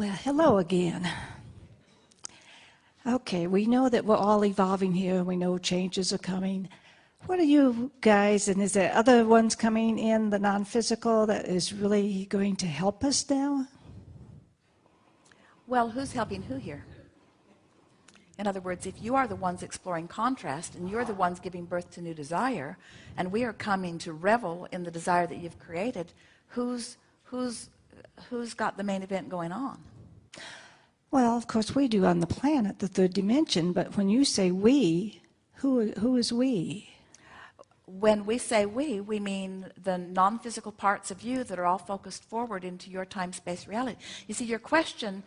Well, hello again. Okay, we know that we're all evolving here. We know changes are coming. What are you guys, and is there other ones coming in, the non-physical, that is really going to help us now? Well, who's helping who here? In other words, if you are the ones exploring contrast and you're the ones giving birth to new desire, and we are coming to revel in the desire that you've created, who's got the main event going on? Well, of course we do on the planet, the third dimension, but when you say we, who is we? When we say we mean the non-physical parts of you that are all focused forward into your time-space reality. You see, your question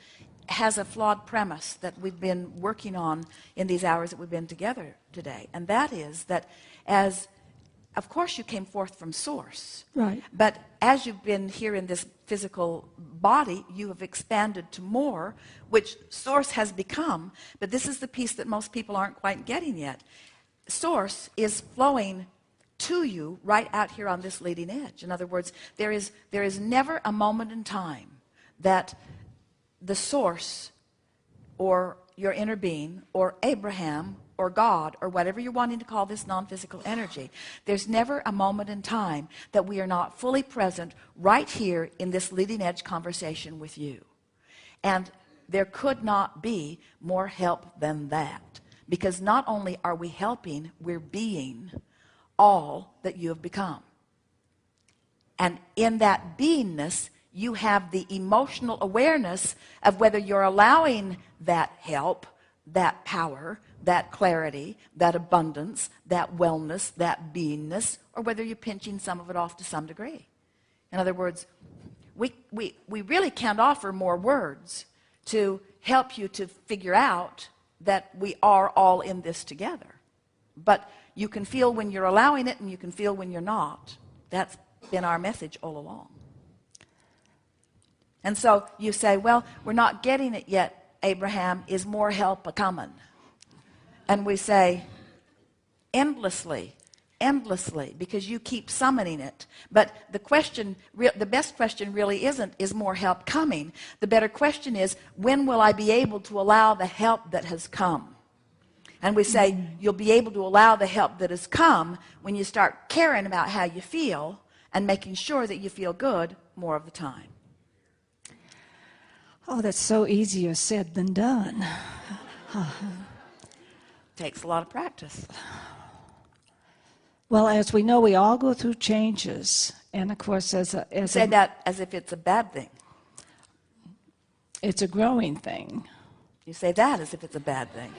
has a flawed premise that we've been working on in these hours that we've been together today, and that is that of course you came forth from Source. Right. But as you've been here in this physical body, you have expanded to more, which Source has become. But this is the piece that most people aren't quite getting yet. Source is flowing to you right out here on this leading edge. In other words, there is never a moment in time that the Source or your inner being or Abraham or God or whatever you're wanting to call this non-physical energy, there's never a moment in time that we are not fully present right here in this leading edge conversation with you. And there could not be more help than that, because not only are we helping, we're being all that you have become. And in that beingness, you have the emotional awareness of whether you're allowing that help, that power, that clarity, that abundance, that wellness, that beingness, or whether you're pinching some of it off to some degree. In other words, we really can't offer more words to help you to figure out that we are all in this together. But you can feel when you're allowing it, and you can feel when you're not. That's been our message all along. And so you say, well, we're not getting it yet, Abraham. Is more help a-coming? And we say, endlessly, because you keep summoning it. But the best question really isn't, is more help coming? The better question is, when will I be able to allow the help that has come? And we say, you'll be able to allow the help that has come when you start caring about how you feel and making sure that you feel good more of the time. Oh, that's so easier said than done. Takes a lot of practice. Well, as we know, we all go through changes. And of course, say that as if it's a bad thing. It's a growing thing. You say that as if it's a bad thing.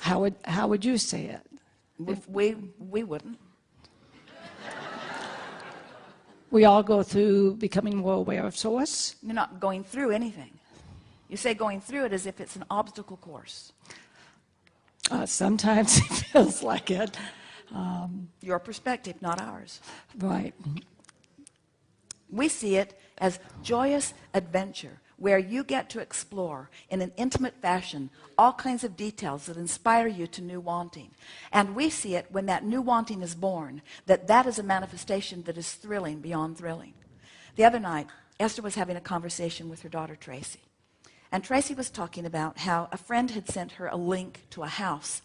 How would you say it? We wouldn't. We all go through becoming more aware of Source. You're not going through anything. You say going through it as if it's an obstacle course. Sometimes it feels like it. Your perspective, not ours. Right. We see it as joyous adventure, where you get to explore in an intimate fashion all kinds of details that inspire you to new wanting. And we see it when that new wanting is born, that is a manifestation that is thrilling beyond thrilling. The other night, Esther was having a conversation with her daughter Tracy. And Tracy was talking about how a friend had sent her a link to a house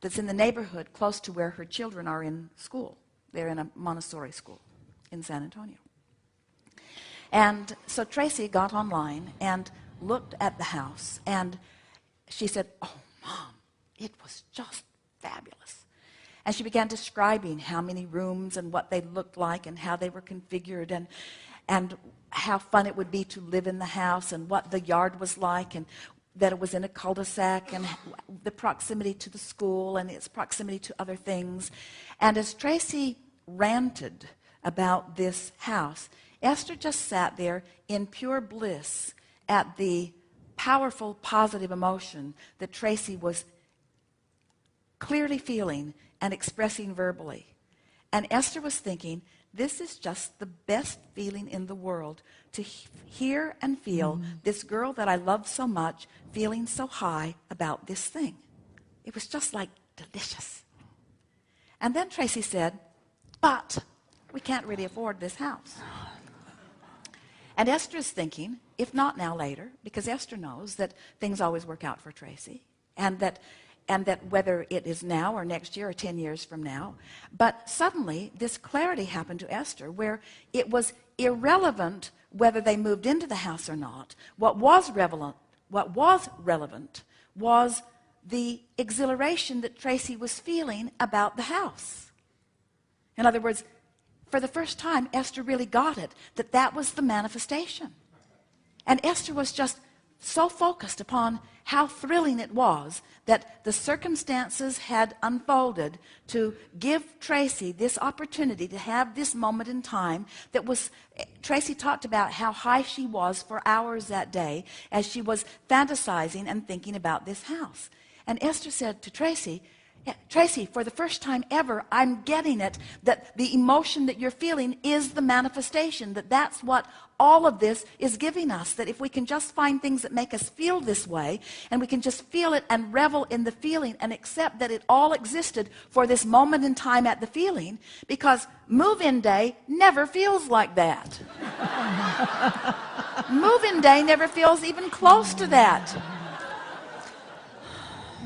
that's in the neighborhood close to where her children are in school. They're in a Montessori school in San Antonio. And so Tracy got online and looked at the house, and she said, "Oh, Mom, it was just fabulous." And she began describing how many rooms and what they looked like and how they were configured and how fun it would be to live in the house and what the yard was like, and that it was in a cul-de-sac, and the proximity to the school and its proximity to other things. And as Tracy ranted about this house, Esther just sat there in pure bliss at the powerful, positive emotion that Tracy was clearly feeling and expressing verbally. And Esther was thinking, this is just the best feeling in the world, to hear and feel this girl that I love so much feeling so high about this thing. It was just like delicious. And then Tracy said, but we can't really afford this house. And Esther is thinking, if not now, later, because Esther knows that things always work out for Tracy, and that whether it is now or next year or 10 years from now. But suddenly, this clarity happened to Esther where it was irrelevant whether they moved into the house or not. What was relevant was the exhilaration that Tracy was feeling about the house. In other words, for the first time, Esther really got it, that was the manifestation. And Esther was just so focused upon how thrilling it was that the circumstances had unfolded to give Tracy this opportunity to have this moment in time that was, Tracy talked about how high she was for hours that day as she was fantasizing and thinking about this house. And Esther said to Tracy, Tracy, for the first time ever, I'm getting it, that the emotion that you're feeling is the manifestation, that's what all of this is giving us, that if we can just find things that make us feel this way, and we can just feel it and revel in the feeling and accept that it all existed for this moment in time at the feeling, because move-in day never feels like that. Move-in day never feels even close to that.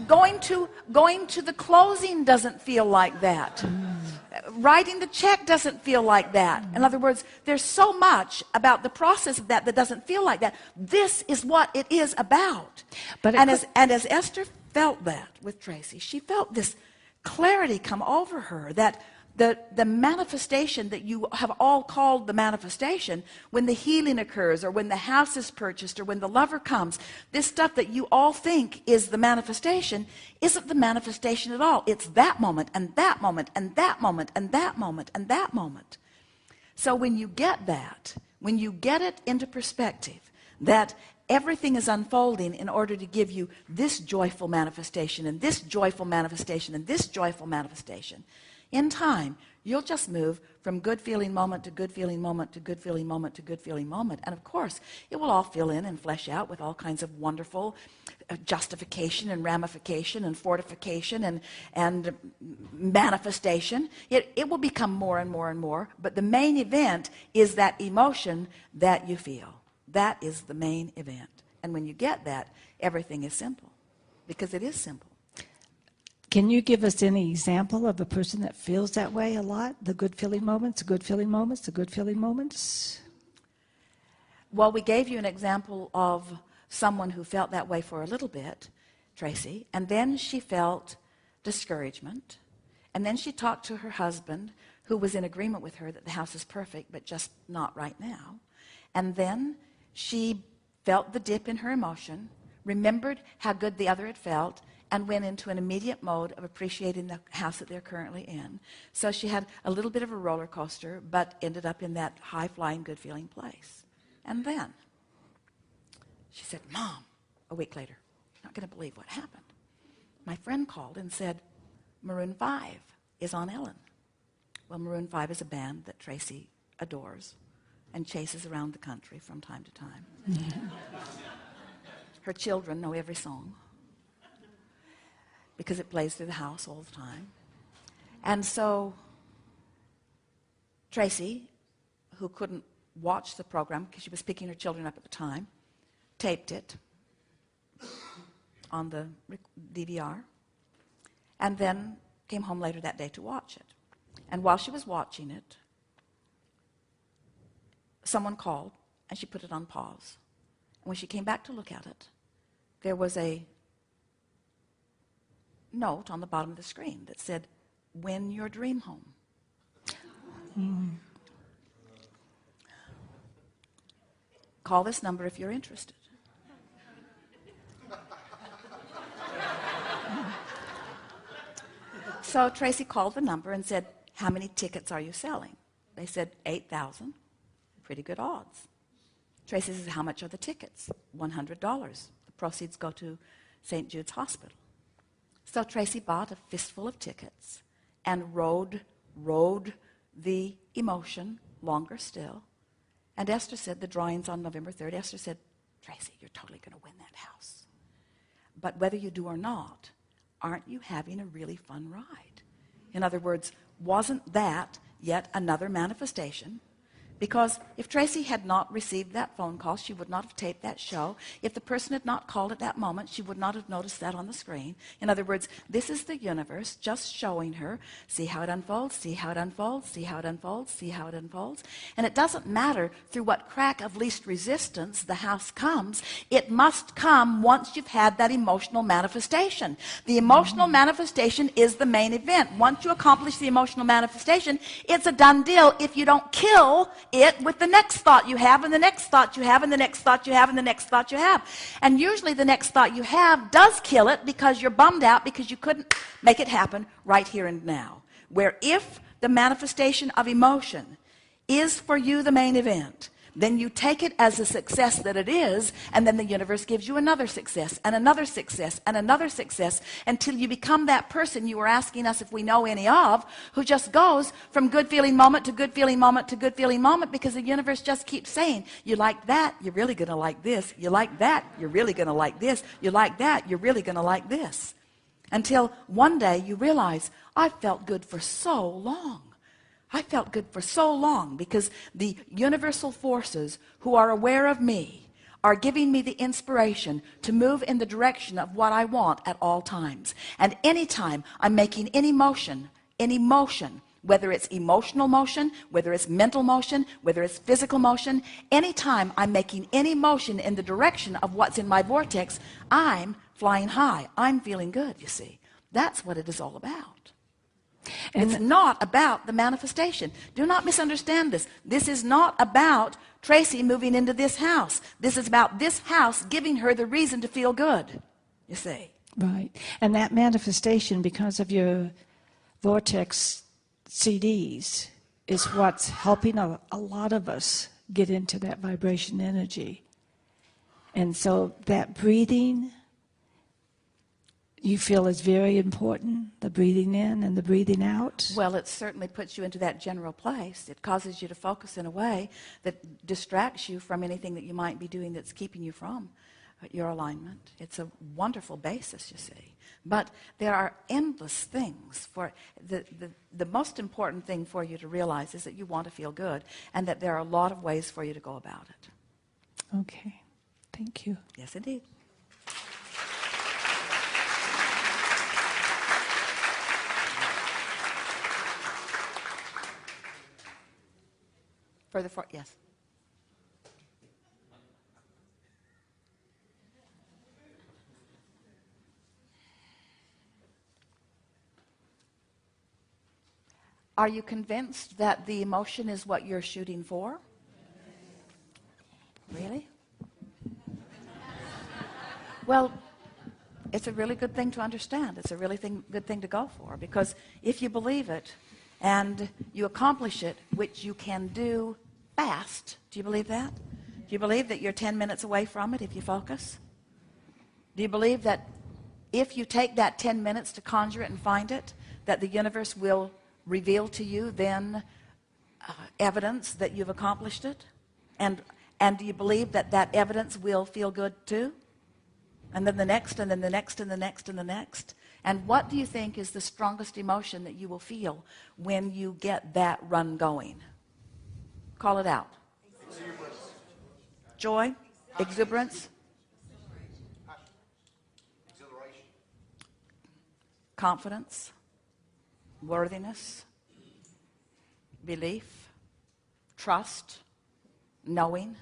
Going to the closing doesn't feel like that. Writing the check doesn't feel like that. In other words, there's so much about the process of that doesn't feel like that. This is what it is about. As Esther felt that with Tracy, she felt this clarity come over her, that the manifestation that you have all called the manifestation, when the healing occurs or when the house is purchased or when the lover comes, this stuff that you all think is the manifestation isn't the manifestation at all. It's that moment and that moment and that moment and that moment and that moment. So when you get that, when you get it into perspective, that everything is unfolding in order to give you this joyful manifestation and this joyful manifestation and this joyful manifestation, in time, you'll just move from good feeling moment to good feeling moment to good feeling moment to good feeling moment. And of course, it will all fill in and flesh out with all kinds of wonderful justification and ramification and fortification and manifestation. It will become more and more and more. But the main event is that emotion that you feel. That is the main event. And when you get that, everything is simple. Because it is simple. Can you give us any example of a person that feels that way a lot? The good feeling moments, the good feeling moments, the good feeling moments? Well, we gave you an example of someone who felt that way for a little bit, Tracy, and then she felt discouragement. And then she talked to her husband, who was in agreement with her that the house is perfect, but just not right now. And then she felt the dip in her emotion, remembered how good the other had felt, and went into an immediate mode of appreciating the house that they're currently in. So she had a little bit of a roller coaster, but ended up in that high-flying, good-feeling place. And then she said, Mom, a week later, you're not going to believe what happened. My friend called and said, Maroon 5 is on Ellen. Well, Maroon 5 is a band that Tracy adores and chases around the country from time to time. Her children know every song, because it plays through the house all the time. And so Tracy, who couldn't watch the program because she was picking her children up at the time, taped it on the DVR, and then came home later that day to watch it. And while she was watching it, someone called, and she put it on pause. And when she came back to look at it, there was a note on the bottom of the screen that said, "Win your dream home." Call this number if you're interested. So Tracy called the number and said, "How many tickets are you selling?" They said, 8,000. Pretty good odds. Tracy says, "How much are the tickets?" $100. The proceeds go to St. Jude's Hospital. So Tracy bought a fistful of tickets and rode the emotion longer still. And Esther said, the drawing's on November 3rd. Esther said, "Tracy, you're totally going to win that house. But whether you do or not, aren't you having a really fun ride?" In other words, wasn't that yet another manifestation? Because if Tracy had not received that phone call, she would not have taped that show. If the person had not called at that moment, she would not have noticed that on the screen. In other words, this is the universe just showing her, see how it unfolds, see how it unfolds, see how it unfolds, see how it unfolds. And it doesn't matter through what crack of least resistance the house comes. It must come once you've had that emotional manifestation. The emotional manifestation is the main event. Once you accomplish the emotional manifestation, it's a done deal if you don't kill it with the next thought you have, and the next thought you have, and the next thought you have, and the next thought you have. And usually the next thought you have does kill it because you're bummed out because you couldn't make it happen right here and now. Where if the manifestation of emotion is for you the main event, then you take it as a success that it is, and then the universe gives you another success and another success and another success until you become that person you were asking us if we know any of, who just goes from good feeling moment to good feeling moment to good feeling moment, because the universe just keeps saying, you like that, you're really going to like this. You like that, you're really going to like this. You like that, you're really going to like this. Until one day you realize, I felt good for so long. I felt good for so long because the universal forces who are aware of me are giving me the inspiration to move in the direction of what I want at all times. And anytime I'm making any motion, whether it's emotional motion, whether it's mental motion, whether it's physical motion, anytime I'm making any motion in the direction of what's in my vortex, I'm flying high. I'm feeling good, you see. That's what it is all about. And it's not about the manifestation. Do not misunderstand this. This is not about Tracy moving into this house. This is about this house giving her the reason to feel good, you see. Right. And that manifestation, because of your vortex CDs, is what's helping a lot of us get into that vibration energy. And so that breathing, you feel is very important, the breathing in and the breathing out? Well, it certainly puts you into that general place. It causes you to focus in a way that distracts you from anything that you might be doing that's keeping you from your alignment. It's a wonderful basis, you see. But there are endless things. For the most important thing for you to realize is that you want to feel good, and that there are a lot of ways for you to go about it. Okay. Thank you. Yes, indeed. Further for, yes. Are you convinced that the emotion is what you're shooting for? Really? Well, it's a really good thing to understand. It's a really good thing to go for, because if you believe it and you accomplish it, which you can do fast, do you believe that? Do you believe that you're 10 minutes away from it if you focus? Do you believe that if you take that 10 minutes to conjure it and find it, that the universe will reveal to you then evidence that you've accomplished it? And do you believe that that evidence will feel good too? And then the next, and then the next, and the next, and the next. And what do you think is the strongest emotion that you will feel when you get that run going? Call it out. Exuberance. Joy? Exuberance? Exhilaration. Confidence? Worthiness? Belief? Trust? Knowing?